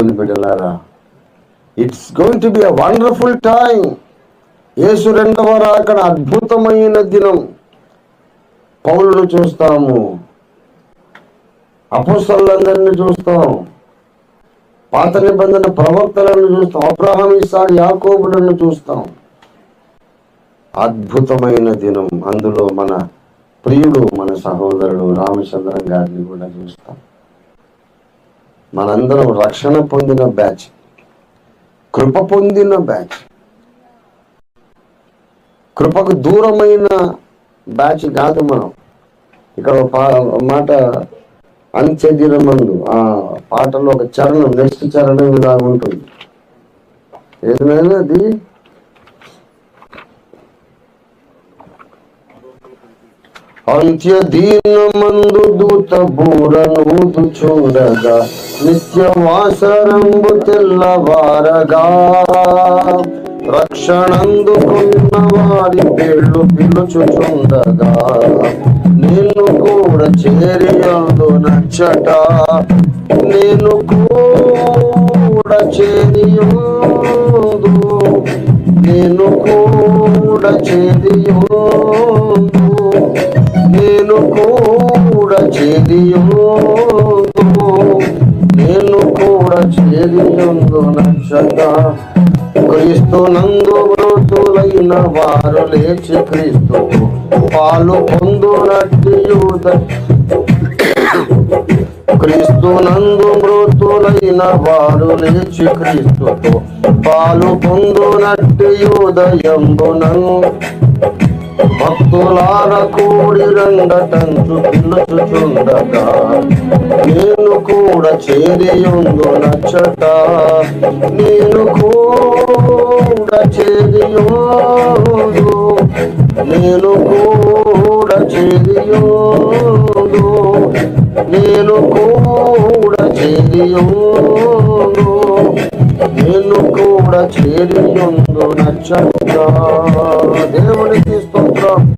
దేవుని బిడ్డలారా, it's going to be a wonderful time. Yesu రెండవ రాకడ అద్భుతమైన దినం. పౌలును చూస్తాము, అపోస్తలులందరినీ చూస్తాం, పాత నిబంధన ప్రవక్తలను చూస్తాం, అబ్రహాం, ఇస్సాకు, యాకోబులను చూస్తాం. అద్భుతమైన దినం. అందులో మన ప్రియుడు, మన సహోదరుడు రామచంద్రం గారిని కూడా చూస్తాం. మనందరం రక్షణ పొందిన బ్యాచ్, కృప పొందిన బ్యాచ్, కృపకు దూరమైన బ్యాచ్ కాదు మనం. ఇక్కడ మాట అంత్యదినమందు ఆ పాటలో ఒక చరణం, నెక్స్ట్ చరణం ఇలా ఉంటుంది. ఏదైనా అది అంత్యదీనమందు దూత బూరనూదుచుండగా నిత్యవాసరంబు తెల్లవారగా రక్షణందుకున్న వారి పేర్లు పిలుచుచుండగా నేను కూడా చేరియందు నచ్చట, నేను కూడా చేరియందు, నేను కూడా చేరియందు, నేను కూడా చేరియందు, నేను కూడా చేరియందు నచ్చట. క్రీస్తు నందు మృతులైన వారు లేచి క్రీస్తు పాలు పొందునట్టి యూద, క్రీస్తు నందు మృతులైన వారు లేచి క్రీస్తుతో పాలు పొందునట్టి యూదయంబునను భక్తులార కూడి రంగటంచు పిలుచుచుండగా నేను కూడా చేరియుందు నచ్చట, నేను కూడా చేరియుందు, నేను కూడా చేరియుందు, నేను కూడా చేరియుందు, నేను కూడా చేరియుందు నచ్చట. దేవునికి స్తోత్రం.